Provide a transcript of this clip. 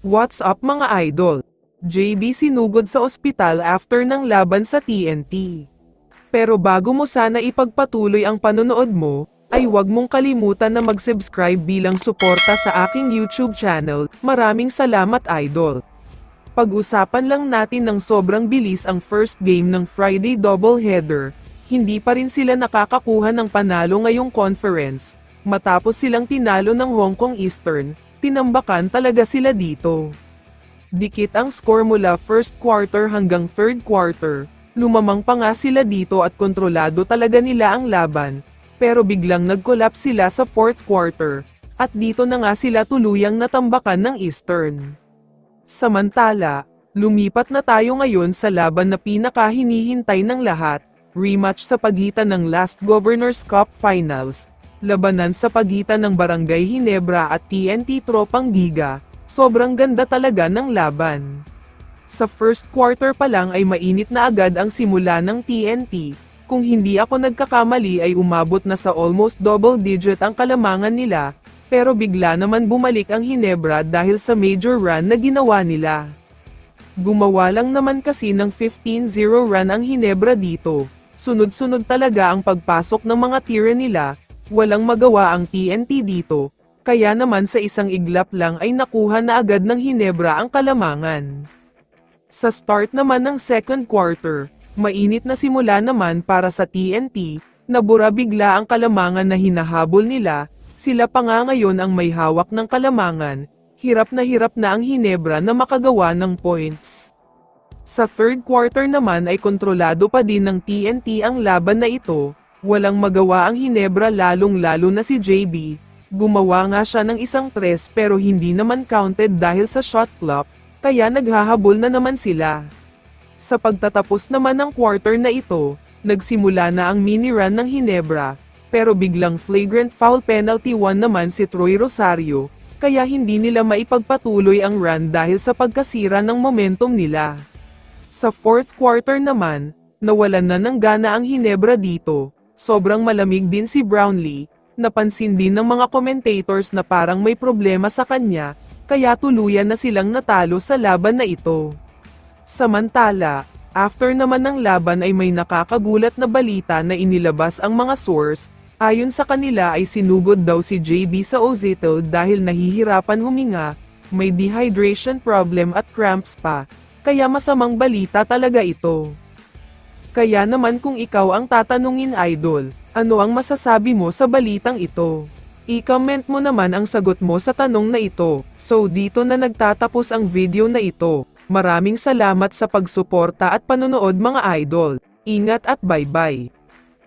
What's up mga idol? JB sinugod sa ospital after ng laban sa TNT. Pero bago mo sana ipagpatuloy ang panonood mo, ay huwag mong kalimutan na mag-subscribe bilang suporta sa aking YouTube channel. Maraming salamat idol. Pag-usapan lang natin ng sobrang bilis ang first game ng Friday doubleheader. Hindi pa rin sila nakakakuha ng panalo ngayong conference. Matapos silang tinalo ng Hong Kong Eastern, tinambakan talaga sila dito. Dikit ang score mula first quarter hanggang third quarter. Lumamang pa nga sila dito at kontrolado talaga nila ang laban. Pero biglang nag-collapse sila sa fourth quarter. At dito na nga sila tuluyang natambakan ng Eastern. Samantala, lumipat na tayo ngayon sa laban na pinakahinihintay ng lahat. Rematch sa pagitan ng last Governors Cup Finals. Labanan sa pagitan ng Barangay Ginebra at TNT Tropang Giga, sobrang ganda talaga ng laban. Sa first quarter pa lang ay mainit na agad ang simula ng TNT, kung hindi ako nagkakamali ay umabot na sa almost double digit ang kalamangan nila, pero bigla naman bumalik ang Ginebra dahil sa major run na ginawa nila. Gumawa lang naman kasi ng 15-0 run ang Ginebra dito, sunod-sunod talaga ang pagpasok ng mga tira nila. Walang magawa ang TNT dito, kaya naman sa isang iglap lang ay nakuha na agad ng Ginebra ang kalamangan. Sa start naman ng second quarter, mainit na simula naman para sa TNT, nabura bigla ang kalamangan na hinahabol nila, sila pa nga ngayon ang may hawak ng kalamangan, hirap na ang Ginebra na makagawa ng points. Sa third quarter naman ay kontrolado pa din ng TNT ang laban na ito. Walang magawa ang Ginebra lalong-lalo na si JB, gumawa nga siya ng isang tres pero hindi naman counted dahil sa shot clock, kaya naghahabol na naman sila. Sa pagtatapos naman ng quarter na ito, nagsimula na ang mini run ng Ginebra, pero biglang flagrant foul penalty 1 naman si Troy Rosario, kaya hindi nila maipagpatuloy ang run dahil sa pagkasira ng momentum nila. Sa fourth quarter naman, nawalan na ng gana ang Ginebra dito. Sobrang malamig din si Brownlee, napansin din ng mga commentators na parang may problema sa kanya, kaya tuluyan na silang natalo sa laban na ito. Samantala, after naman ng laban ay may nakakagulat na balita na inilabas ang mga source, ayon sa kanila ay sinugod daw si JB sa hospital dahil nahihirapan huminga, may dehydration problem at cramps pa, kaya masamang balita talaga ito. Kaya naman kung ikaw ang tatanungin idol, ano ang masasabi mo sa balitang ito? I-comment mo naman ang sagot mo sa tanong na ito. So dito na nagtatapos ang video na ito. Maraming salamat sa pagsuporta at panonood mga idol. Ingat at bye-bye.